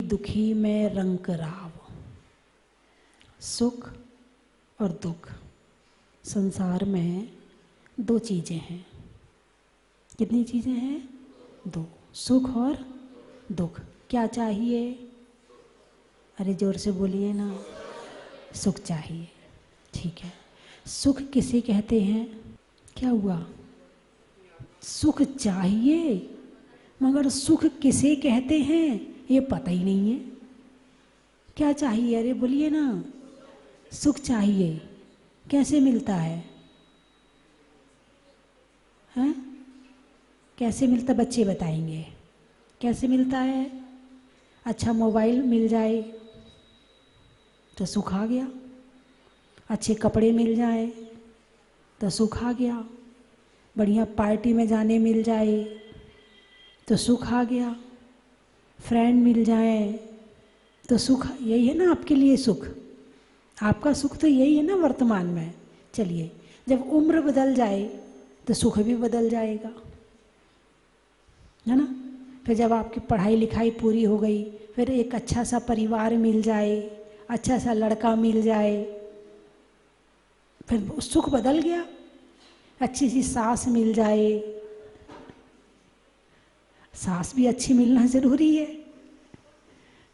दुखी में रंग राव, सुख और दुख। संसार में दो चीज़ें हैं। कितनी चीज़ें हैं? दो, सुख और दुख। क्या चाहिए? अरे जोर से बोलिए ना। सुख चाहिए, ठीक है। सुख किसे कहते हैं? क्या हुआ? सुख चाहिए, मगर सुख किसे कहते हैं ये पता ही नहीं है। क्या चाहिए? अरे बोलिए ना। सुख चाहिए। कैसे मिलता है? हैं? कैसे मिलता? बच्चे बताएंगे कैसे मिलता है। अच्छा मोबाइल मिल जाए तो सुख आ गया, अच्छे कपड़े मिल जाए तो सुख आ गया, बढ़िया पार्टी में जाने मिल जाए तो सुख आ गया, फ्रेंड मिल जाए तो सुख। यही है ना आपके लिए सुख? आपका सुख तो यही है ना वर्तमान में। चलिए, जब उम्र बदल जाए तो सुख भी बदल जाएगा, है ना। फिर जब आपकी पढ़ाई लिखाई पूरी हो गई, फिर एक अच्छा सा परिवार मिल जाए, अच्छा सा लड़का मिल जाए, फिर सुख बदल गया। अच्छी सी सास मिल जाए, सास भी अच्छी मिलना ज़रूरी है,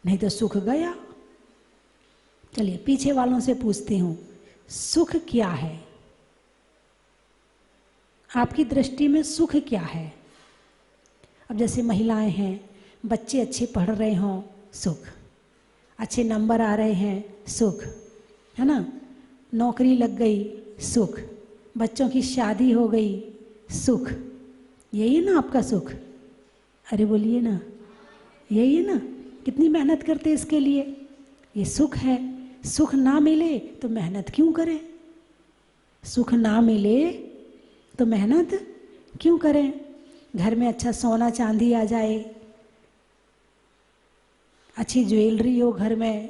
नहीं तो सुख गया। चलिए पीछे वालों से पूछती हूँ, सुख क्या है? आपकी दृष्टि में सुख क्या है? अब जैसे महिलाएं हैं, बच्चे अच्छे पढ़ रहे हों, सुख। अच्छे नंबर आ रहे हैं, सुख, है ना। नौकरी लग गई, सुख। बच्चों की शादी हो गई, सुख। यही है ना आपका सुख? अरे बोलिए ना, यही है ना। कितनी मेहनत करते हैं इसके लिए, ये सुख है। सुख ना मिले तो मेहनत क्यों करें? सुख ना मिले तो मेहनत क्यों करें? घर में अच्छा सोना चांदी आ जाए, अच्छी ज्वेलरी हो घर में,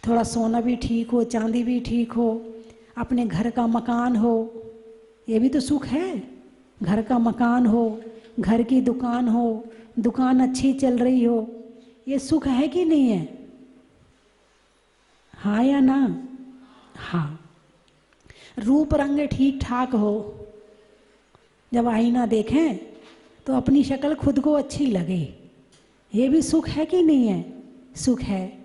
थोड़ा सोना भी ठीक हो, चांदी भी ठीक हो, अपने घर का मकान हो, ये भी तो सुख है। घर का मकान हो, घर की दुकान हो, दुकान अच्छी चल रही हो, ये सुख है कि नहीं है? हाँ या ना? हाँ। रूप रंग ठीक ठाक हो, जब आईना देखें तो अपनी शक्ल खुद को अच्छी लगे, ये भी सुख है कि नहीं है? सुख है।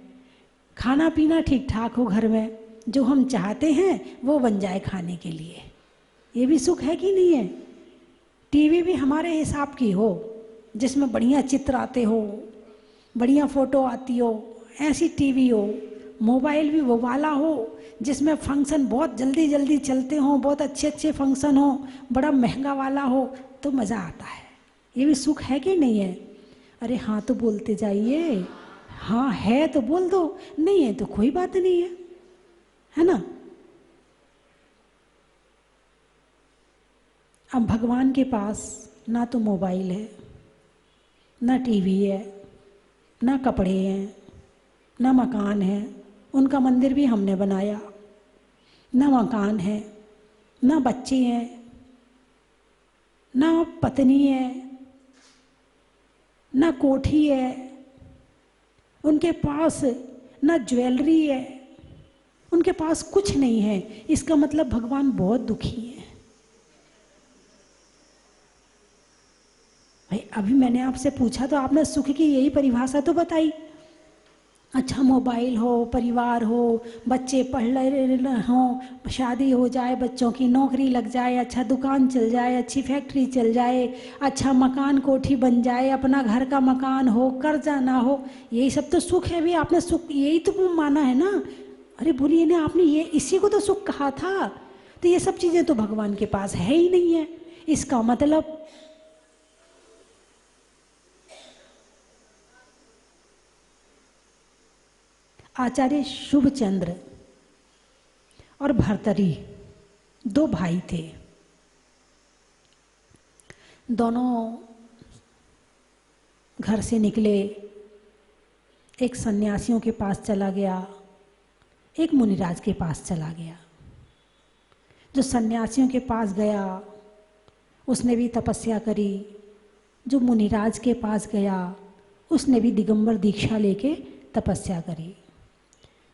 खाना पीना ठीक ठाक हो घर में, जो हम चाहते हैं वो बन जाए खाने के लिए, ये भी सुख है कि नहीं है? टीवी भी हमारे हिसाब की हो, जिसमें बढ़िया चित्र आते हो, बढ़िया फोटो आती हो, ऐसी टीवी हो। मोबाइल भी वो वाला हो जिसमें फंक्शन बहुत जल्दी जल्दी चलते हों, बहुत अच्छे अच्छे फंक्शन हो, बड़ा महंगा वाला हो, तो मज़ा आता है। ये भी सुख है कि नहीं है? अरे हाँ तो बोलते जाइए। हाँ है तो बोल दो, नहीं है तो कोई बात नहीं है ना। अब भगवान के पास ना तो मोबाइल है, ना टीवी है, ना कपड़े हैं, ना मकान है। उनका मंदिर भी हमने बनाया, ना मकान है, ना बच्चे हैं, ना पत्नी है, ना कोठी है, उनके पास ना ज्वेलरी है, उनके पास कुछ नहीं है। इसका मतलब भगवान बहुत दुखी है। भाई अभी मैंने आपसे पूछा तो आपने सुख की यही परिभाषा तो बताई। अच्छा मोबाइल हो, परिवार हो, बच्चे पढ़ रहे हों, शादी हो जाए, बच्चों की नौकरी लग जाए, अच्छा दुकान चल जाए, अच्छी फैक्ट्री चल जाए, अच्छा मकान कोठी बन जाए, अपना घर का मकान हो, कर्जा ना हो, यही सब तो सुख है। भी आपने सुख यही तो माना है ना। अरे बोलिए ना, आपने ये इसी को तो सुख कहा था। तो ये सब चीज़ें तो भगवान के पास है ही नहीं है। इसका मतलब आचार्य शुभचंद्र और भर्तरी दो भाई थे। दोनों घर से निकले, एक सन्यासियों के पास चला गया, एक मुनिराज के पास चला गया। जो सन्यासियों के पास गया उसने भी तपस्या करी। जो मुनिराज के पास गया उसने भी दिगंबर दीक्षा लेके तपस्या करी।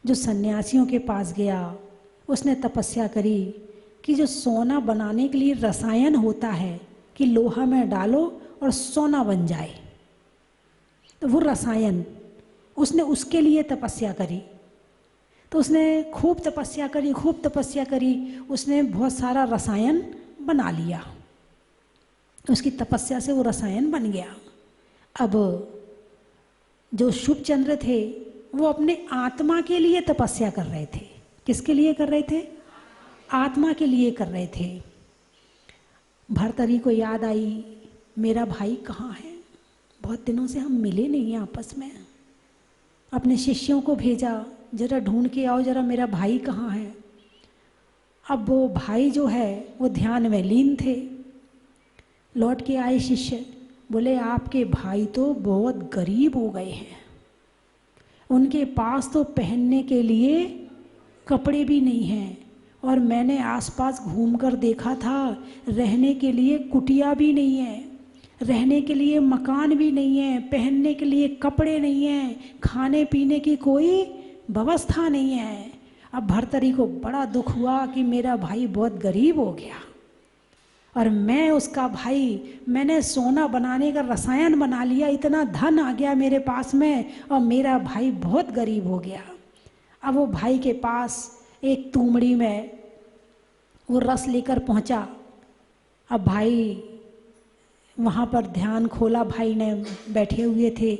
जो सन्यासियों के पास गया उसने तपस्या करी कि जो सोना बनाने के लिए रसायन होता है कि लोहा में डालो और सोना बन जाए, तो वो रसायन उसने उसके लिए तपस्या करी। तो उसने खूब तपस्या करी, खूब तपस्या करी, उसने बहुत सारा रसायन बना लिया। उसकी तपस्या से वो रसायन बन गया। अब जो शुभचंद्र थे वो अपने आत्मा के लिए तपस्या कर रहे थे। किसके लिए कर रहे थे? आत्मा के लिए कर रहे थे। भर्तरी को याद आई, मेरा भाई कहाँ है? बहुत दिनों से हम मिले नहीं हैं आपस में। अपने शिष्यों को भेजा, जरा ढूंढ के आओ जरा मेरा भाई कहाँ है। अब वो भाई जो है वो ध्यान में लीन थे। लौट के आए शिष्य, बोले आपके भाई तो बहुत गरीब हो गए हैं, उनके पास तो पहनने के लिए कपड़े भी नहीं हैं, और मैंने आसपास घूमकर देखा था, रहने के लिए कुटिया भी नहीं है, रहने के लिए मकान भी नहीं है, पहनने के लिए कपड़े नहीं हैं, खाने पीने की कोई व्यवस्था नहीं है। अब भर्तरी को बड़ा दुख हुआ कि मेरा भाई बहुत गरीब हो गया, और मैं उसका भाई, मैंने सोना बनाने का रसायन बना लिया, इतना धन आ गया मेरे पास में, और मेरा भाई बहुत गरीब हो गया। अब वो भाई के पास एक तुमड़ी में वो रस लेकर पहुंचा। अब भाई वहाँ पर ध्यान खोला, भाई ने बैठे हुए थे।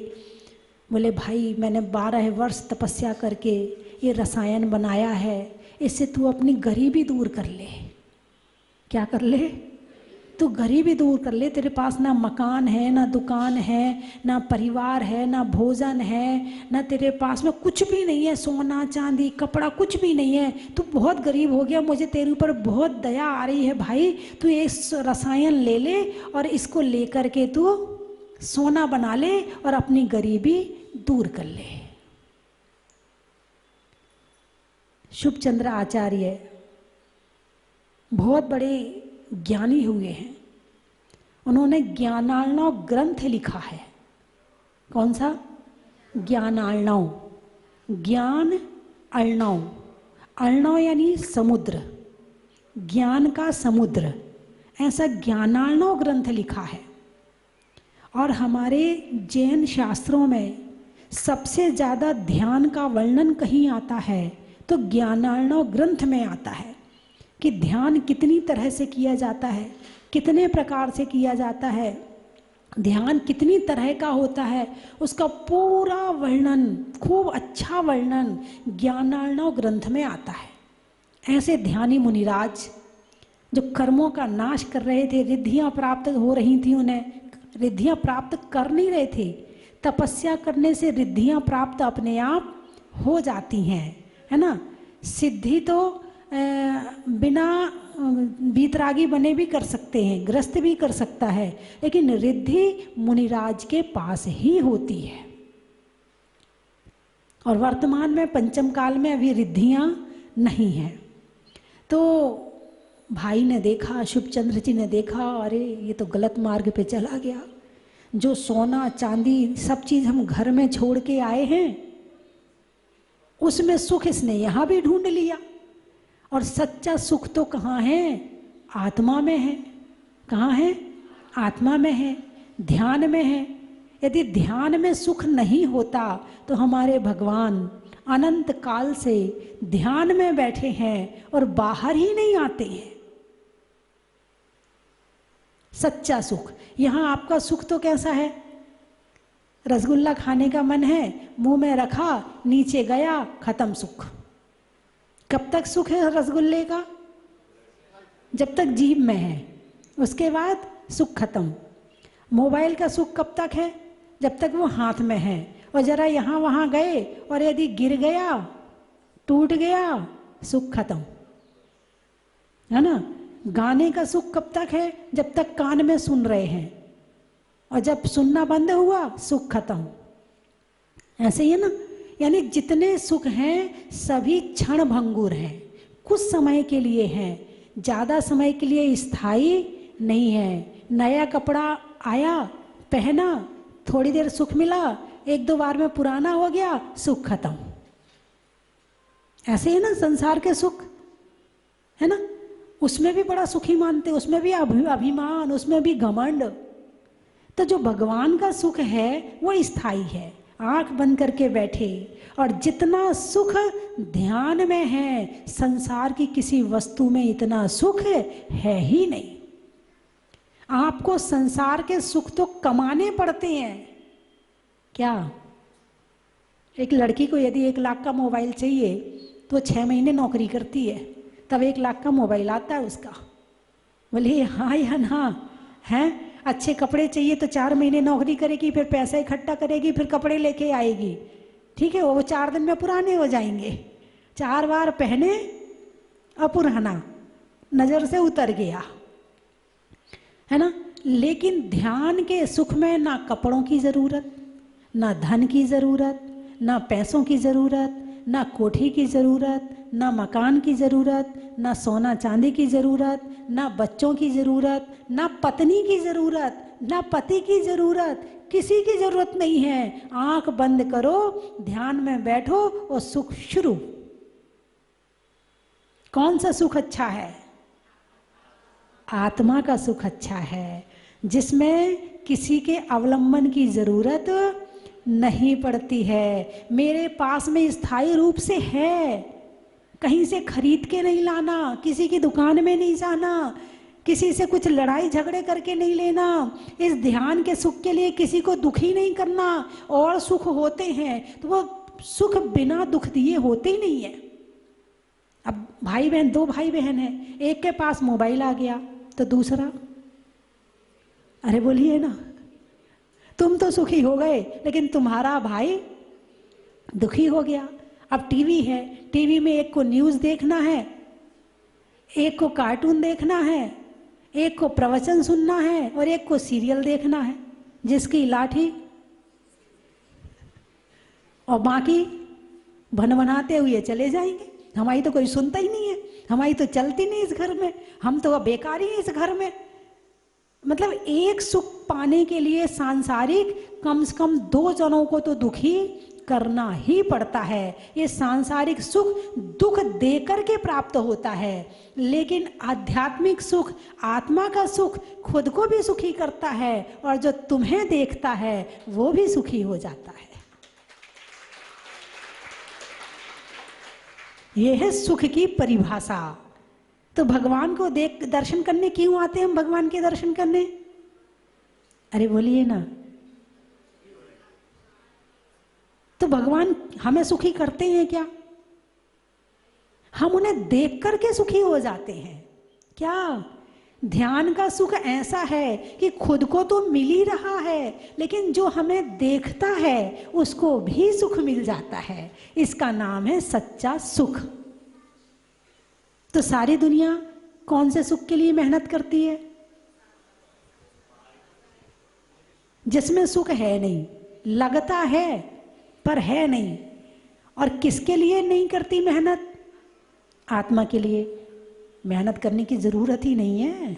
बोले भाई मैंने 12 वर्ष तपस्या करके ये रसायन बनाया है, इससे तू अपनी गरीबी दूर कर ले। क्या कर ले? तू गरीबी दूर कर ले। तेरे पास ना मकान है, ना दुकान है, ना परिवार है, ना भोजन है, ना तेरे पास में कुछ भी नहीं है, सोना चांदी कपड़ा कुछ भी नहीं है, तू बहुत गरीब हो गया। मुझे तेरे ऊपर बहुत दया आ रही है भाई, तू ये रसायन ले ले और इसको लेकर के तू सोना बना ले और अपनी गरीबी दूर कर ले। शुभचंद्र आचार्य बहुत बड़े ज्ञानी हुए हैं। उन्होंने ज्ञानार्णव ग्रंथ लिखा है। कौन सा? ज्ञानार्णव। ज्ञान अर्णव, अर्णव यानी समुद्र, ज्ञान का समुद्र, ऐसा ज्ञानार्णव ग्रंथ लिखा है। और हमारे जैन शास्त्रों में सबसे ज़्यादा ध्यान का वर्णन कहीं आता है तो ज्ञानार्णव ग्रंथ में आता है कि ध्यान कितनी तरह से किया जाता है, कितने प्रकार से किया जाता है, ध्यान कितनी तरह का होता है, उसका पूरा वर्णन, खूब अच्छा वर्णन ज्ञानार्णव ग्रंथ में आता है। ऐसे ध्यानी मुनिराज जो कर्मों का नाश कर रहे थे, रिद्धियाँ प्राप्त हो रही थी, उन्हें रिद्धियाँ प्राप्त कर नहीं रहे थे। तपस्या करने से रिद्धियाँ प्राप्त अपने आप हो जाती हैं, है ना। सिद्धि तो बिना बीतरागी बने भी कर सकते हैं, ग्रस्त भी कर सकता है, लेकिन रिद्धि मुनिराज के पास ही होती है। और वर्तमान में पंचम काल में अभी रिद्धियाँ नहीं हैं। तो भाई ने देखा, शुभचंद्र जी ने देखा, अरे ये तो गलत मार्ग पे चला गया। जो सोना चांदी सब चीज़ हम घर में छोड़ के आए हैं, उसमें सुख इसने यहाँ भी ढूंढ लिया। और सच्चा सुख तो कहाँ है? आत्मा में है। कहाँ है? आत्मा में है, ध्यान में है। यदि ध्यान में सुख नहीं होता तो हमारे भगवान अनंत काल से ध्यान में बैठे हैं और बाहर ही नहीं आते हैं। सच्चा सुख, यहाँ आपका सुख तो कैसा है? रसगुल्ला खाने का मन है, मुंह में रखा, नीचे गया, खत्म सुख। कब तक सुख है रसगुल्ले का? जब तक जीभ में है, उसके बाद सुख खत्म। मोबाइल का सुख कब तक है? जब तक वो हाथ में है। और जरा यहाँ वहाँ गए और यदि गिर गया, टूट गया, सुख खत्म, है ना। गाने का सुख कब तक है? जब तक कान में सुन रहे हैं, और जब सुनना बंद हुआ, सुख खत्म। ऐसे ही है ना। यानी जितने सुख हैं सभी क्षण भंगुर हैं, कुछ समय के लिए हैं, ज़्यादा समय के लिए स्थायी नहीं है। नया कपड़ा आया, पहना, थोड़ी देर सुख मिला, एक दो बार में पुराना हो गया, सुख खत्म। ऐसे है ना संसार के सुख, है ना, उसमें भी बड़ा सुखी मानते, उसमें भी अभिमान, उसमें भी घमंड। तो जो भगवान का सुख है वो स्थायी है। आंख बंद करके बैठे और जितना सुख ध्यान में है, संसार की किसी वस्तु में इतना सुख है ही नहीं। आपको संसार के सुख तो कमाने पड़ते हैं। क्या एक लड़की को यदि 1 लाख का मोबाइल चाहिए तो 6 महीने नौकरी करती है, तब 1 लाख का मोबाइल आता है उसका। बोलिए हाँ या ना? है अच्छे कपड़े चाहिए तो 4 महीने नौकरी करेगी, फिर पैसा इकट्ठा करेगी, फिर कपड़े लेके आएगी। ठीक है, वो 4 दिन में पुराने हो जाएंगे। 4 बार पहने और पुराना नजर से उतर गया, है ना। लेकिन ध्यान के सुख में ना कपड़ों की जरूरत, ना धन की जरूरत, ना पैसों की जरूरत, ना कोठी की जरूरत, ना मकान की जरूरत, ना सोना चांदी की जरूरत, ना बच्चों की जरूरत, ना पत्नी की जरूरत, ना पति की जरूरत, किसी की जरूरत नहीं है। आंख बंद करो, ध्यान में बैठो और सुख शुरू। कौन सा सुख अच्छा है? आत्मा का सुख अच्छा है, जिसमें किसी के अवलंबन की जरूरत नहीं पड़ती है। मेरे पास में स्थायी रूप से है, कहीं से खरीद के नहीं लाना, किसी की दुकान में नहीं जाना, किसी से कुछ लड़ाई झगड़े करके नहीं लेना। इस ध्यान के सुख के लिए किसी को दुखी नहीं करना। और सुख होते हैं तो वो सुख बिना दुख दिए होते ही नहीं है। अब भाई बहन, 2 भाई बहन हैं, एक के पास मोबाइल आ गया तो दूसरा, अरे बोलिए ना, तुम तो सुखी हो गए लेकिन तुम्हारा भाई दुखी हो गया। अब टीवी है, टीवी में एक को न्यूज़ देखना है, एक को कार्टून देखना है, एक को प्रवचन सुनना है और एक को सीरियल देखना है, जिसकी लाठी और बाकी भनभनाते हुए चले जाएंगे। हमारी तो कोई सुनता ही नहीं है, हमारी तो चलती नहीं इस घर में, हम तो बेकार ही हैं इस घर में। मतलब एक सुख पाने के लिए सांसारिक कम से कम 2 जनों को तो दुखी करना ही पड़ता है। ये सांसारिक सुख दुख देकर के प्राप्त होता है, लेकिन आध्यात्मिक सुख, आत्मा का सुख खुद को भी सुखी करता है और जो तुम्हें देखता है वो भी सुखी हो जाता है। यह है सुख की परिभाषा। तो भगवान को देख दर्शन करने क्यों आते हैं हम? भगवान के दर्शन करने, अरे बोलिए ना, तो भगवान हमें सुखी करते हैं क्या? हम उन्हें देख करके सुखी हो जाते हैं क्या? ध्यान का सुख ऐसा है कि खुद को तो मिल ही रहा है, लेकिन जो हमें देखता है उसको भी सुख मिल जाता है। इसका नाम है सच्चा सुख। तो सारी दुनिया कौन से सुख के लिए मेहनत करती है? जिसमें सुख है नहीं, लगता है पर है नहीं। और किसके लिए नहीं करती मेहनत? आत्मा के लिए। मेहनत करने की जरूरत ही नहीं है।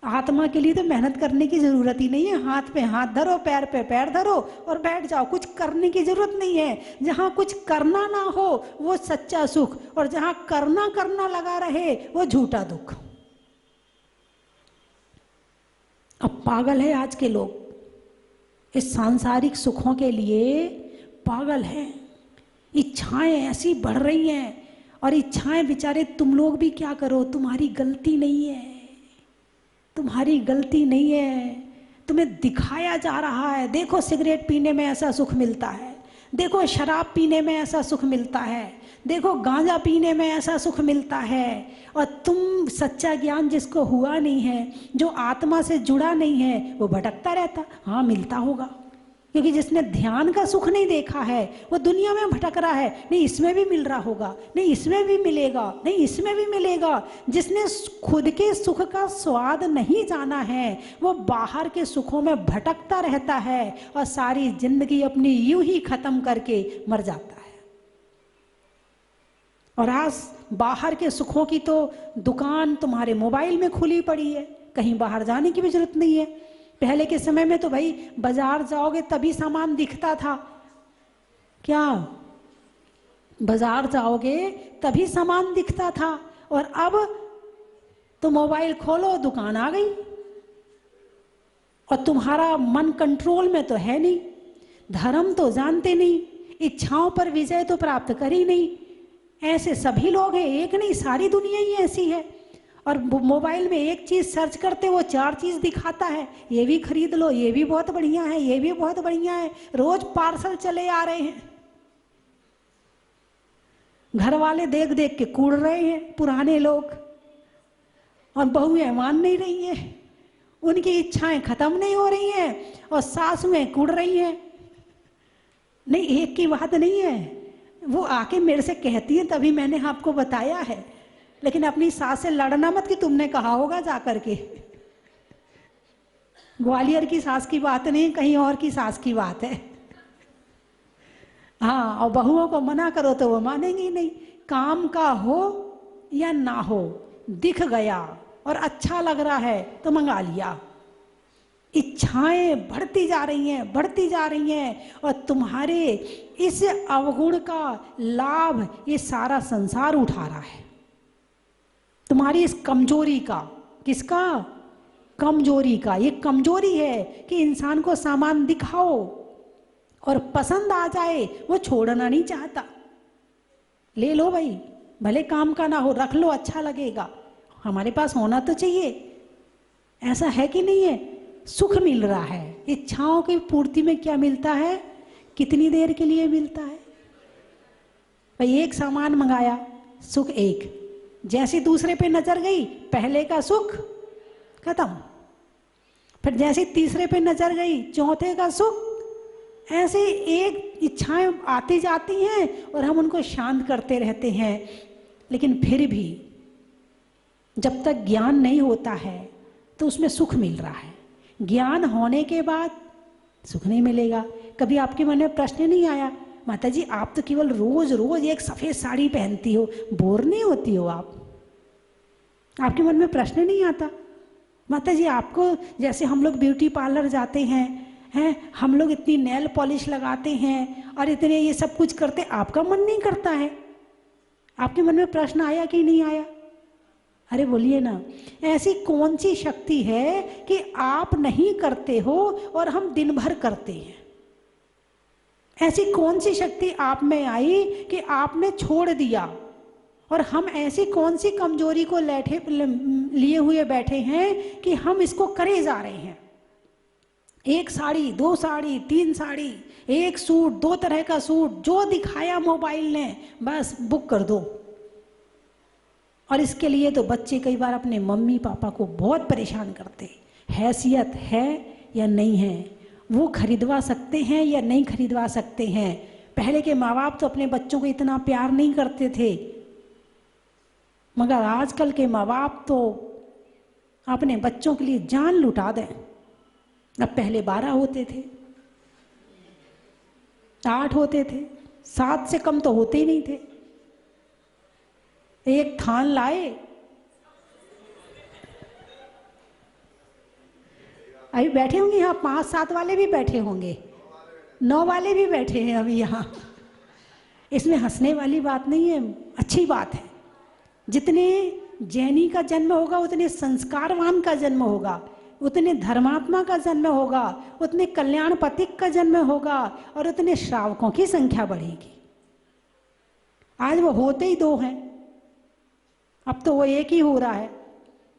आत्मा के लिए तो मेहनत करने की जरूरत ही नहीं है। हाथ पे हाथ धरो, पैर पे पैर धरो और बैठ जाओ, कुछ करने की जरूरत नहीं है। जहां कुछ करना ना हो वो सच्चा सुख, और जहां करना करना लगा रहे वो झूठा दुख। अब पागल है आज के लोग, इस सांसारिक सुखों के लिए पागल हैं। इच्छाएं ऐसी बढ़ रही हैं, और इच्छाएं बेचारे तुम लोग भी क्या करो, तुम्हारी गलती नहीं है, तुम्हारी गलती नहीं है। तुम्हें दिखाया जा रहा है, देखो सिगरेट पीने में ऐसा सुख मिलता है, देखो शराब पीने में ऐसा सुख मिलता है, देखो गांजा पीने में ऐसा सुख मिलता है। और तुम सच्चा ज्ञान जिसको हुआ नहीं है, जो आत्मा से जुड़ा नहीं है, वो भटकता रहता। हाँ मिलता होगा, क्योंकि जिसने ध्यान का सुख नहीं देखा है वो दुनिया में भटक रहा है। नहीं इसमें भी मिल रहा होगा, नहीं इसमें भी मिलेगा, नहीं इसमें भी मिलेगा। जिसने खुद के सुख का स्वाद नहीं जाना है वो बाहर के सुखों में भटकता रहता है और सारी जिंदगी अपनी यूं ही खत्म करके मर जाता है। और आज बाहर के सुखों की तो दुकान तुम्हारे मोबाइल में खुली पड़ी है। कहीं बाहर जाने की भी जरूरत नहीं है। पहले के समय में तो भाई बाजार जाओगे तभी सामान दिखता था, क्या बाजार जाओगे तभी सामान दिखता था, और अब तो मोबाइल खोलो दुकान आ गई, और तुम्हारा मन कंट्रोल में तो है नहीं, धर्म तो जानते नहीं, इच्छाओं पर विजय तो प्राप्त कर ही नहीं। ऐसे सभी लोग हैं, एक नहीं सारी दुनिया ही ऐसी है। और मोबाइल में एक चीज सर्च करते वो 4 चीज दिखाता है, ये भी खरीद लो, ये भी बहुत बढ़िया है, ये भी बहुत बढ़िया है, रोज पार्सल चले आ रहे हैं। घर वाले देख देख के कूड़ रहे हैं, पुराने लोग, और बहुएं मान नहीं रही हैं, उनकी इच्छाएं खत्म नहीं हो रही हैं, और सासुएं कूड़ रही हैं। नहीं, एक की बात नहीं है, वो आके मेरे से कहती है तभी मैंने आपको बताया है, लेकिन अपनी सास से लड़ना मत कि तुमने कहा होगा जाकर के। ग्वालियर की सास की बात नहीं, कहीं और की सास की बात है। हाँ, और बहुओं को मना करो तो वो मानेंगी नहीं। काम का हो या ना हो, दिख गया और अच्छा लग रहा है तो मंगा लिया। इच्छाएं बढ़ती जा रही हैं, बढ़ती जा रही हैं, और तुम्हारे इस अवगुण का लाभ ये सारा संसार उठा रहा है। तुम्हारी इस कमजोरी का, किसका? कमजोरी का। ये कमजोरी है कि इंसान को सामान दिखाओ और पसंद आ जाए, वो छोड़ना नहीं चाहता। ले लो भाई, भले काम का ना हो, रख लो, अच्छा लगेगा, हमारे पास होना तो चाहिए। ऐसा है कि नहीं है? सुख मिल रहा है। इच्छाओं की पूर्ति में क्या मिलता है? कितनी देर के लिए मिलता है भाई? एक सामान मंगाया, सुख एक, जैसे दूसरे पे नजर गई, पहले का सुख खत्म, फिर जैसे तीसरे पे नजर गई, चौथे का सुख। ऐसे एक इच्छाएं आती जाती हैं और हम उनको शांत करते रहते हैं। लेकिन फिर भी जब तक ज्ञान नहीं होता है तो उसमें सुख मिल रहा है, ज्ञान होने के बाद सुख नहीं मिलेगा। कभी आपके मन में प्रश्न नहीं आया, माता जी आप तो केवल रोज रोज एक सफ़ेद साड़ी पहनती हो, बोर नहीं होती हो आप? आपके मन में प्रश्न नहीं आता? माता जी आपको, जैसे हम लोग ब्यूटी पार्लर जाते हैं, हम लोग इतनी नेल पॉलिश लगाते हैं और इतने ये सब कुछ करते, आपका मन नहीं करता है? आपके मन में प्रश्न आया कि नहीं आया? अरे बोलिए ना, ऐसी कौन सी शक्ति है कि आप नहीं करते हो और हम दिन भर करते हैं? ऐसी कौन सी शक्ति आप में आई कि आपने छोड़ दिया, और हम ऐसी कौन सी कमजोरी को लिए हुए बैठे हैं कि हम इसको करे जा रहे हैं? एक साड़ी, 2 साड़ी, 3 साड़ी, एक सूट, 2 तरह का सूट, जो दिखाया मोबाइल ने बस बुक कर दो। और इसके लिए तो बच्चे कई बार अपने मम्मी पापा को बहुत परेशान करते। हैसियत है या नहीं है, वो खरीदवा सकते हैं या नहीं खरीदवा सकते हैं। पहले के माँ बाप तो अपने बच्चों को इतना प्यार नहीं करते थे, मगर आजकल के माँ बाप तो अपने बच्चों के लिए जान लुटा दें। अब पहले 12 होते थे, 8 होते थे, 7 से कम तो होते ही नहीं थे। एक थान लाए, अभी बैठे होंगे यहाँ 5-7 वाले भी बैठे होंगे, 9 वाले भी बैठे हैं अभी यहाँ। इसमें हंसने वाली बात नहीं है, अच्छी बात है। जितने जैनी का जन्म होगा उतने संस्कारवान का जन्म होगा, उतने धर्मात्मा का जन्म होगा, उतने कल्याण पथिक का जन्म होगा, और उतने श्रावकों की संख्या बढ़ेगी। आज वो होते ही 2 हैं, अब तो वो एक ही हो रहा है।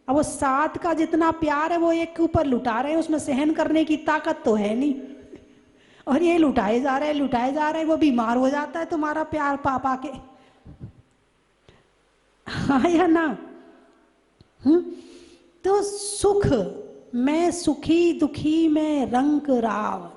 अब वो 7 का जितना प्यार है वो एक के ऊपर लुटा रहे हैं, उसमें सहन करने की ताकत तो है नहीं, और ये लुटाए जा रहे हैं, लुटाए जा रहे हैं। वो बीमार हो जाता है तुम्हारा प्यार पा पा के, हाँ या ना? तो सुख, मैं सुखी दुखी मैं रंग राव।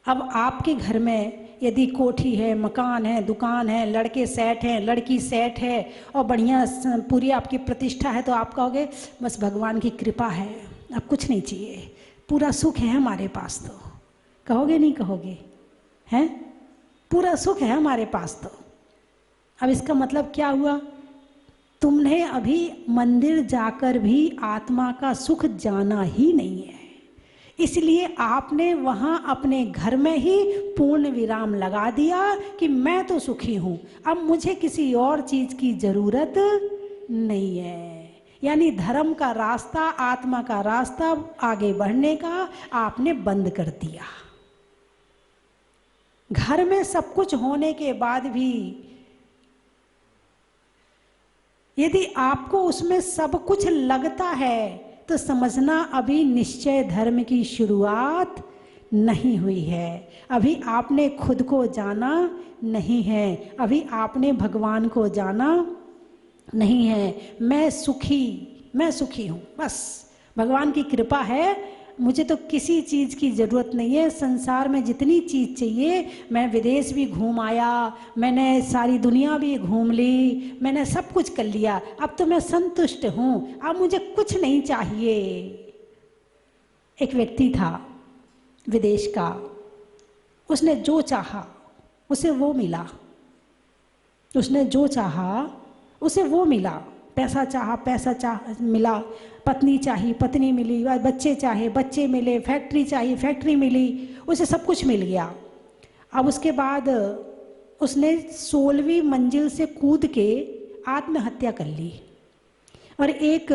अब आपके घर में यदि कोठी है, मकान है, दुकान है, लड़के सेट हैं, लड़की सेट है, और बढ़िया पूरी आपकी प्रतिष्ठा है, तो आप कहोगे बस भगवान की कृपा है, अब कुछ नहीं चाहिए, पूरा सुख है हमारे पास। तो कहोगे नहीं कहोगे? हैं, पूरा सुख है हमारे पास। तो अब इसका मतलब क्या हुआ? तुमने अभी मंदिर जाकर भी आत्मा का सुख जाना ही नहीं है, इसलिए आपने वहाँ अपने घर में ही पूर्ण विराम लगा दिया कि मैं तो सुखी हूँ, अब मुझे किसी और चीज़ की ज़रूरत नहीं है। यानी धर्म का रास्ता, आत्मा का रास्ता आगे बढ़ने का आपने बंद कर दिया। घर में सब कुछ होने के बाद भी यदि आपको उसमें सब कुछ लगता है तो समझना अभी निश्चय धर्म की शुरुआत नहीं हुई है। अभी आपने खुद को जाना नहीं है, अभी आपने भगवान को जाना नहीं है। मैं सुखी हूँ, बस भगवान की कृपा है, मुझे तो किसी चीज़ की ज़रूरत नहीं है। संसार में जितनी चीज़ चाहिए, मैं विदेश भी घूम आया, मैंने सारी दुनिया भी घूम ली, मैंने सब कुछ कर लिया, अब तो मैं संतुष्ट हूँ, अब मुझे कुछ नहीं चाहिए। एक व्यक्ति था विदेश का, उसने जो चाहा उसे वो मिला, उसने जो चाहा उसे वो मिला। पैसा चाहा मिला, पत्नी चाहिए पत्नी मिली, बच्चे चाहे बच्चे मिले, फैक्ट्री चाहिए फैक्ट्री मिली, उसे सब कुछ मिल गया। अब उसके बाद उसने 16वीं मंजिल से कूद के आत्महत्या कर ली और एक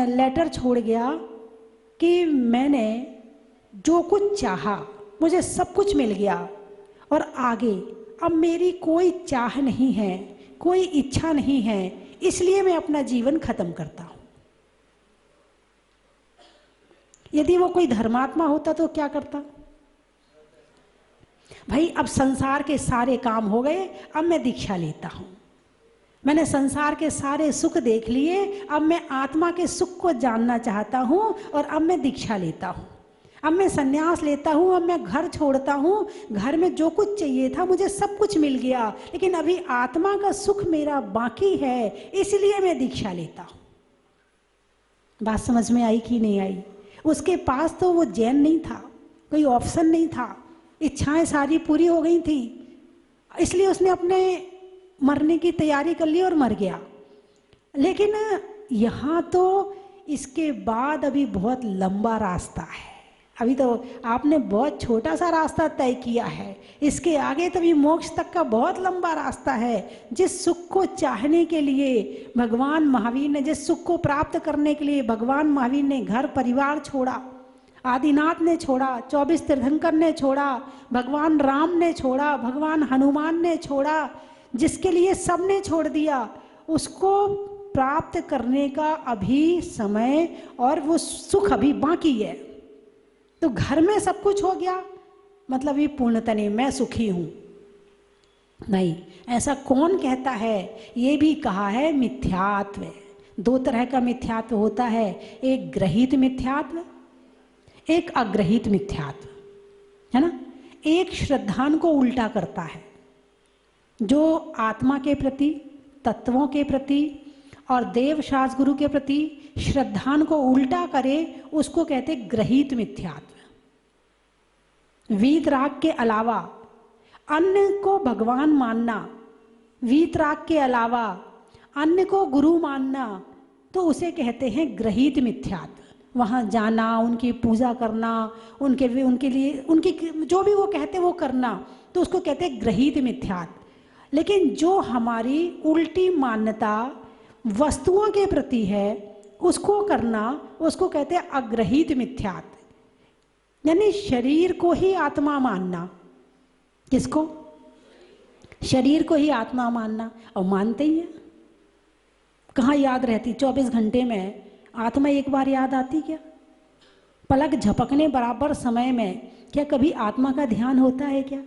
लेटर छोड़ गया कि मैंने जो कुछ चाहा, मुझे सब कुछ मिल गया और आगे अब मेरी कोई चाह नहीं है, कोई इच्छा नहीं है, इसलिए मैं अपना जीवन खत्म करता हूं। यदि वो कोई धर्मात्मा होता तो क्या करता? भाई अब संसार के सारे काम हो गए, अब मैं दीक्षा लेता हूं, मैंने संसार के सारे सुख देख लिए, अब मैं आत्मा के सुख को जानना चाहता हूं और अब मैं दीक्षा लेता हूं, अब मैं संन्यास लेता हूँ, अब मैं घर छोड़ता हूँ, घर में जो कुछ चाहिए था मुझे सब कुछ मिल गया, लेकिन अभी आत्मा का सुख मेरा बाकी है, इसलिए मैं दीक्षा लेता हूँ। बात समझ में आई कि नहीं आई? उसके पास तो वो जैन नहीं था, कोई ऑप्शन नहीं था, इच्छाएं सारी पूरी हो गई थी, इसलिए उसने अपने मरने की तैयारी कर ली और मर गया। लेकिन यहाँ तो इसके बाद अभी बहुत लंबा रास्ता है, अभी तो आपने बहुत छोटा सा रास्ता तय किया है, इसके आगे तभी मोक्ष तक का बहुत लंबा रास्ता है। जिस सुख को चाहने के लिए भगवान महावीर ने, जिस सुख को प्राप्त करने के लिए भगवान महावीर ने घर परिवार छोड़ा, आदिनाथ ने छोड़ा, 24 तीर्थंकर ने छोड़ा, भगवान राम ने छोड़ा, भगवान हनुमान ने छोड़ा, जिसके लिए सब ने छोड़ दिया, उसको प्राप्त करने का अभी समय और वो सुख अभी बाकी है। तो घर में सब कुछ हो गया मतलब ये पूर्णतः नहीं, मैं सुखी हूं, नहीं, ऐसा कौन कहता है? ये भी कहा है मिथ्यात्व। 2 तरह का मिथ्यात्व होता है, एक ग्रहित मिथ्यात्व, एक अग्रहित मिथ्यात्व, है ना। एक श्रद्धान को उल्टा करता है, जो आत्मा के प्रति, तत्वों के प्रति और देव शास्त्र गुरु के प्रति श्रद्धान को उल्टा करे, उसको कहते ग्रहित मिथ्यात्व। वीतराग के अलावा अन्य को भगवान मानना, वीतराग के अलावा अन्य को गुरु मानना, तो उसे कहते हैं ग्रहित मिथ्यात्व। वहाँ जाना, उनकी पूजा करना, उनके लिए उनकी जो भी वो कहते वो करना, तो उसको कहते हैं ग्रहित मिथ्यात्व। लेकिन जो हमारी उल्टी मान्यता वस्तुओं के प्रति है उसको करना, उसको कहते हैं अग्रहित मिथ्यात्व। यानी शरीर को ही आत्मा मानना। किसको? शरीर को ही आत्मा मानना। और मानते ही हैं, कहाँ याद रहती? 24 घंटे में आत्मा एक बार याद आती क्या? पलक झपकने बराबर समय में क्या कभी आत्मा का ध्यान होता है क्या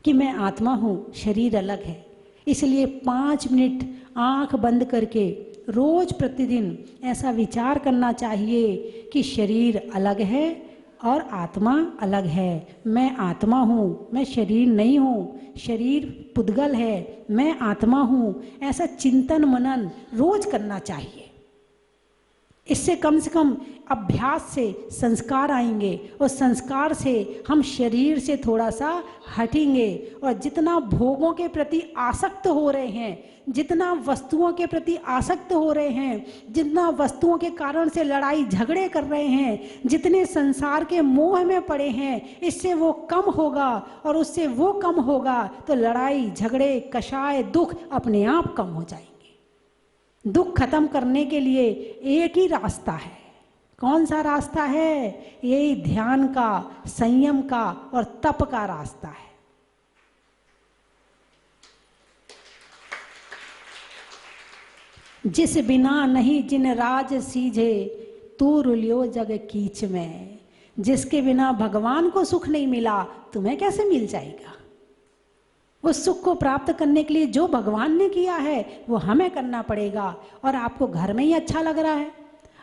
कि मैं आत्मा हूँ, शरीर अलग है? इसलिए 5 मिनट आँख बंद करके रोज प्रतिदिन ऐसा विचार करना चाहिए कि शरीर अलग है और आत्मा अलग है। मैं आत्मा हूँ, मैं शरीर नहीं हूँ, शरीर पुद्गल है, मैं आत्मा हूँ। ऐसा चिंतन मनन रोज करना चाहिए। इससे कम अभ्यास से संस्कार आएंगे और संस्कार से हम शरीर से थोड़ा सा हटेंगे। और जितना भोगों के प्रति आसक्त हो रहे हैं, जितना वस्तुओं के प्रति आसक्त हो रहे हैं, जितना वस्तुओं के कारण से लड़ाई झगड़े कर रहे हैं, जितने संसार के मोह में पड़े हैं, इससे वो कम होगा। और उससे वो कम होगा तो लड़ाई झगड़े कषाय दुख अपने आप कम हो जाएंगे। दुख खत्म करने के लिए एक ही रास्ता है। कौन सा रास्ता है? यही ध्यान का, संयम का और तप का रास्ता है। जिस बिना नहीं जिन राज सीझे, तू रुलियो जग कीच में। जिसके बिना भगवान को सुख नहीं मिला, तुम्हें कैसे मिल जाएगा? उस सुख को प्राप्त करने के लिए जो भगवान ने किया है वो हमें करना पड़ेगा। और आपको घर में ही अच्छा लग रहा है,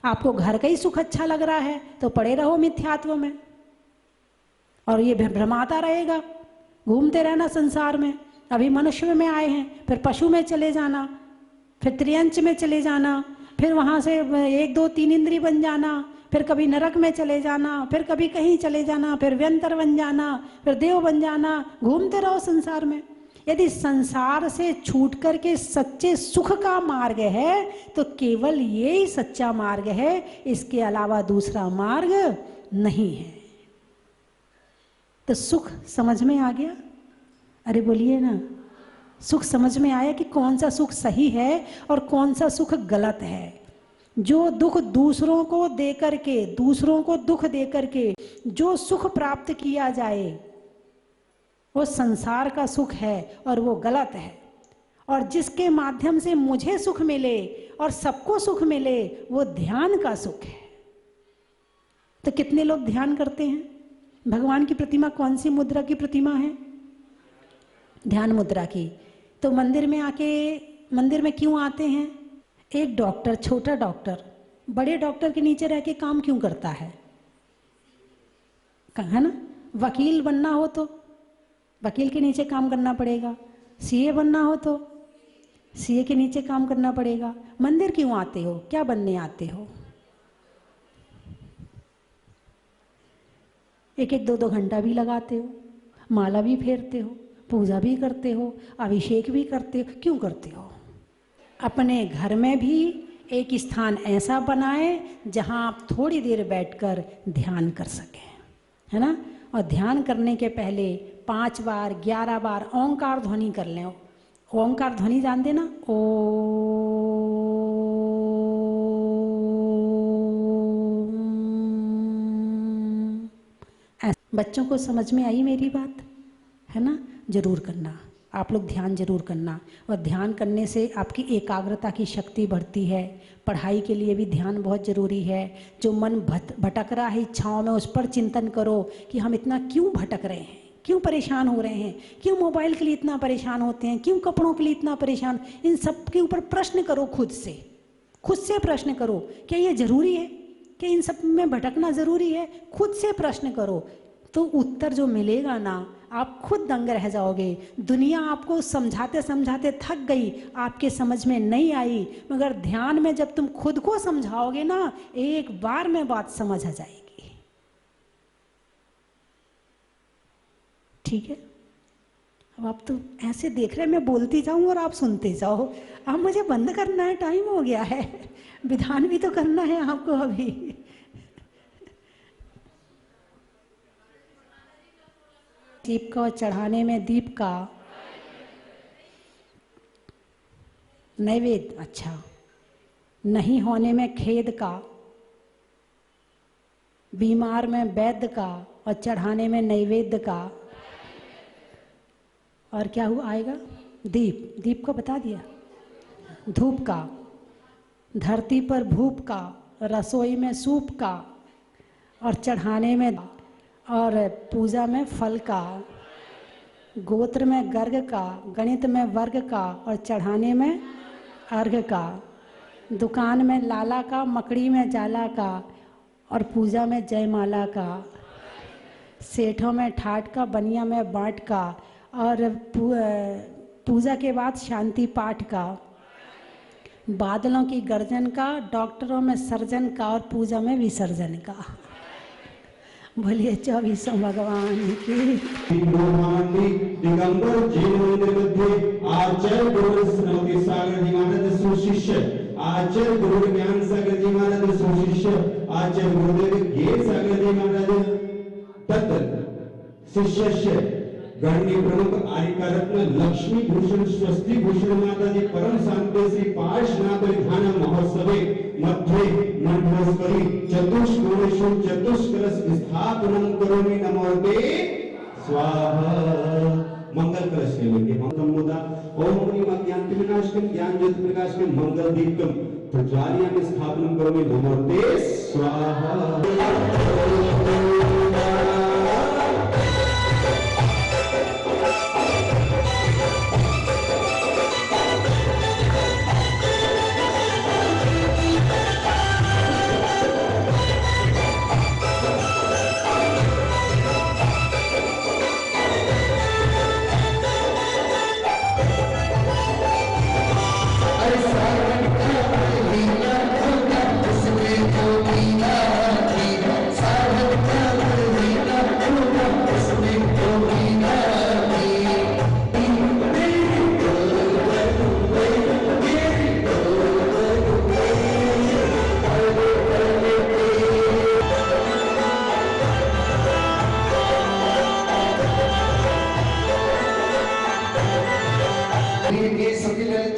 आपको घर का ही सुख अच्छा लग रहा है, तो पड़े रहो मिथ्यात्व में और ये भ्रमाता रहेगा, घूमते रहना संसार में। अभी मनुष्य में आए हैं, फिर पशु में चले जाना, फिर त्रियंच में चले जाना, फिर वहाँ से 1 2 3 इंद्री बन जाना, फिर कभी नरक में चले जाना, फिर कभी कहीं चले जाना, फिर व्यंतर बन जाना, फिर देव बन जाना। घूमते रहो संसार में। यदि संसार से छूट करके सच्चे सुख का मार्ग है तो केवल ये ही सच्चा मार्ग है, इसके अलावा दूसरा मार्ग नहीं है। तो सुख समझ में आ गया? अरे बोलिए ना, सुख समझ में आया कि कौन सा सुख सही है और कौन सा सुख गलत है? जो दुख दूसरों को दे करके, दूसरों को दुख दे करके जो सुख प्राप्त किया जाए वो संसार का सुख है और वो गलत है। और जिसके माध्यम से मुझे सुख मिले और सबको सुख मिले वो ध्यान का सुख है। तो कितने लोग ध्यान करते हैं? भगवान की प्रतिमा कौन सी मुद्रा की प्रतिमा है? ध्यान मुद्रा की। तो मंदिर में आके, मंदिर में क्यों आते हैं? एक डॉक्टर, छोटा डॉक्टर बड़े डॉक्टर के नीचे रह के काम क्यों करता है? है ना? वकील बनना हो तो वकील के नीचे काम करना पड़ेगा, सीए बनना हो तो सीए के नीचे काम करना पड़ेगा। मंदिर क्यों आते हो? क्या बनने आते हो? 1 2 घंटा भी लगाते हो, माला भी फेरते हो, पूजा भी करते हो, अभिषेक भी करते हो। क्यों करते हो? अपने घर में भी एक स्थान ऐसा बनाए जहां आप थोड़ी देर बैठकर ध्यान कर सकें, है ना? और ध्यान करने के पहले 5 बार 11 बार ओंकार ध्वनि कर लें। ओंकार ध्वनि जानते ना? ओ बच्चों को समझ में आई मेरी बात? है ना? जरूर करना, आप लोग ध्यान जरूर करना। और ध्यान करने से आपकी एकाग्रता की शक्ति बढ़ती है। पढ़ाई के लिए भी ध्यान बहुत ज़रूरी है। जो मन भटक रहा है इच्छाओं में, उस पर चिंतन करो कि हम इतना क्यों भटक रहे हैं, क्यों परेशान हो रहे हैं, क्यों मोबाइल के लिए इतना परेशान होते हैं, क्यों कपड़ों के लिए इतना परेशान। इन सब के ऊपर प्रश्न करो, खुद से प्रश्न करो, क्या ये ज़रूरी है? क्या इन सब में भटकना ज़रूरी है? खुद से प्रश्न करो तो उत्तर जो मिलेगा ना, आप खुद दंग रह जाओगे। दुनिया आपको समझाते समझाते थक गई, आपके समझ में नहीं आई, मगर ध्यान में जब तुम खुद को समझाओगे ना, एक बार में बात समझ आ जाएगी। ठीक है? अब आप तो ऐसे देख रहे हैं, मैं बोलती जाऊं और आप सुनते जाओ। अब मुझे बंद करना है, टाइम हो गया है। विधान भी तो करना है आपको अभी। दीप का चढ़ाने में दीप का नैवेद्य, अच्छा, नहीं होने में खेद का, बीमार में वैद्य का और चढ़ाने में नैवेद्य का। और क्या हुआ आएगा? दीप, दीप को बता दिया। धूप का, धरती पर भूप का, रसोई में सूप का और चढ़ाने में, और पूजा में फल का, गोत्र में गर्ग का, गणित में वर्ग का और चढ़ाने में अर्घ का, दुकान में लाला का, मकड़ी में जाला का और पूजा में जयमाला का, सेठों में ठाट का, बनिया में बाँट का और पूजा के बाद शांति पाठ का, बादलों की गर्जन का, डॉक्टरों में सर्जन का और पूजा में विसर्जन का। बोलिए 24 भगवान की। दिगंबर जैन मंदिर मध्ये आचार्य गुरु श्रीमती सागर जी महाराज सुशिष्य, आचार्य गुरु ज्ञान सागर जी महाराज सुशिष्य, आचार्य गुरुदेव घेर सागर जी महाराज तत् शिष्य गणनी प्रमुख आर्यका रत्न लक्ष्मी भूषण स्वस्ति भूषण माताजी परम शांति श्री पार्श्वनाथ ध्यान महोत्सवे मध्ये मंडलोस्परि चतुष्कोणेषु चतुष्कलश स्थापनं करोमि नमोते स्वाहा। मंगल कलश लेंगे मंगल मुदा ओम ह्रीं अज्ञानतिमिनाशकं ज्ञान ज्योति प्रकाशकं मंगल दीपकं प्रज्वालयामि स्थापनं करोमि नमोते स्वाहा।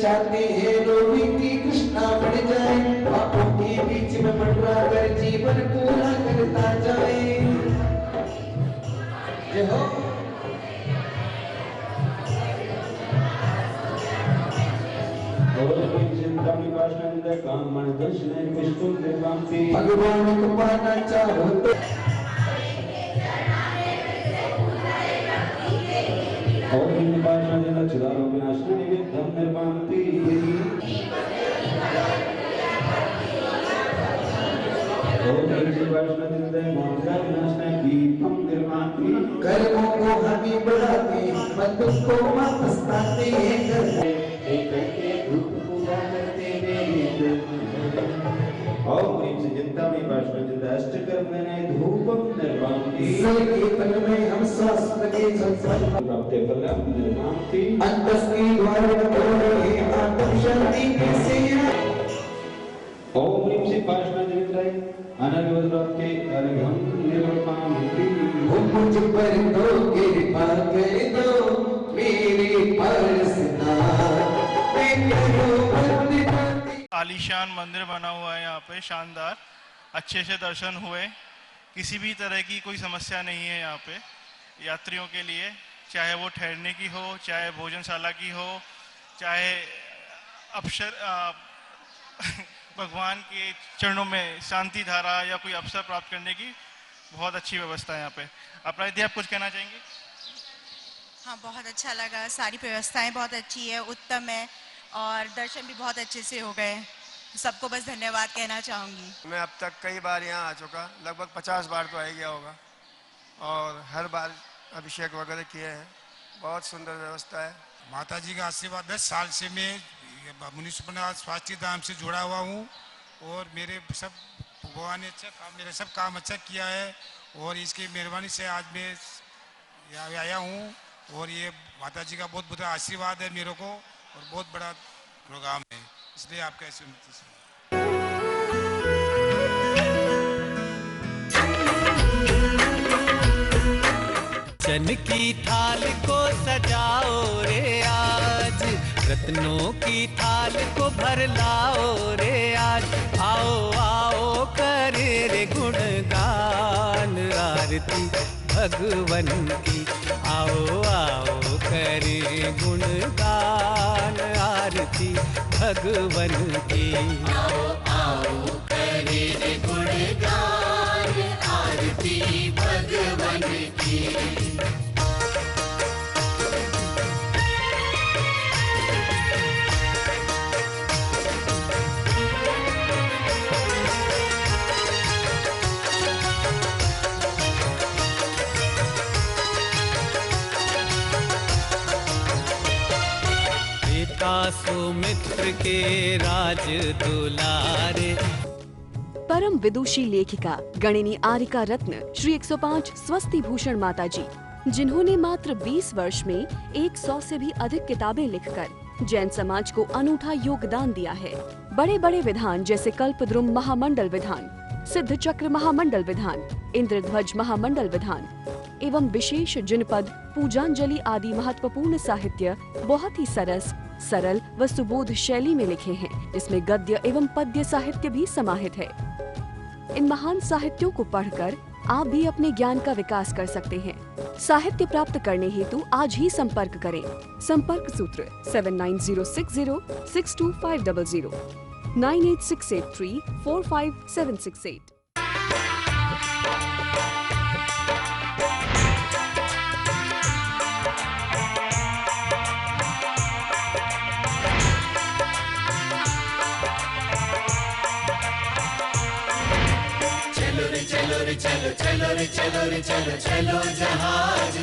चाहते हैं रोगी की कृष्णा बढ़ जाए, पापों के बीच में मंडरा कर जीवन पूरा करता जाए। जय हो। भगवान को पाना चाहो तो कर्मों को हमें बढ़ाते, बंधुओं को मस्ताते में हम स्वास्थ्य के अंतस्की द्वारा शांति ओम ह्रीं श्री पार्श्वनाथ अनर्गवद्राप्ते अर्घं निर्वपामि। मुझ पर दो कृपा कर दो मेरे आलीशान मंदिर बना हुआ है यहाँ पे, शानदार, अच्छे से दर्शन हुए। किसी भी तरह की कोई समस्या नहीं है यहाँ पे यात्रियों के लिए, चाहे वो ठहरने की हो, चाहे भोजनशाला की हो, चाहे अवसर भगवान के चरणों में शांति धारा या कोई अवसर प्राप्त करने की बहुत अच्छी व्यवस्था है यहाँ पे। अपना यदि आप कुछ कहना चाहेंगे? हाँ, बहुत अच्छा लगा, सारी व्यवस्थाएं बहुत अच्छी है, उत्तम है और दर्शन भी बहुत अच्छे से हो गए। सबको बस धन्यवाद कहना चाहूँगी। मैं अब तक कई बार यहाँ आ चुका, लगभग 50 बार तो आ ही गया होगा और हर बार अभिषेक वगैरह किए हैं। बहुत सुंदर व्यवस्था है। माता जी का आशीर्वाद 10 साल से मैं मुनिसिपल स्वास्थ्य धाम से जुड़ा हुआ हूँ और मेरे सब भगवान ने मेरे सब काम अच्छा किया है और इसकी मेहरबानी से आज मैं यहाँ आया हूँ और ये माता जी का बहुत बड़ा आशीर्वाद है मेरे को और बहुत बड़ा प्रोग्राम है, इसलिए आपका ऐसे चन की थाल को सजाओ रे आज, रत्नों की थाल को भर लाओ रे आज। आओ आओ करे रे गुणगान आरती भगवन की। आओ आओ करे गुणगान आरती भगवन की। आओ आओ करे रे गुणगान आरती भगवन की। का सुमित्र के राज दुलारे। परम विदुषी लेखिका गणिनी आरिका रत्न श्री 105 स्वस्ति भूषण माता जी, जिन्होंने मात्र 20 वर्ष में 100 से भी अधिक किताबें लिखकर जैन समाज को अनूठा योगदान दिया है। बड़े बड़े विधान जैसे कल्पद्रुम महामंडल विधान, सिद्ध चक्र महामंडल विधान, इंद्रध्वज महामंडल विधान एवं विशेष जिनपद, पूजांजलि आदि महत्वपूर्ण साहित्य बहुत ही सरस, सरल व सुबोध शैली में लिखे हैं, जिसमें गद्य एवं पद्य साहित्य भी समाहित है। इन महान साहित्यों को पढ़कर आप भी अपने ज्ञान का विकास कर सकते हैं। साहित्य प्राप्त करने हेतु आज ही संपर्क करें। संपर्क सूत्र 7906062500 9868345768। चलो रे चलो रे चलो चलो रे चलो रे चलो चलो जहाज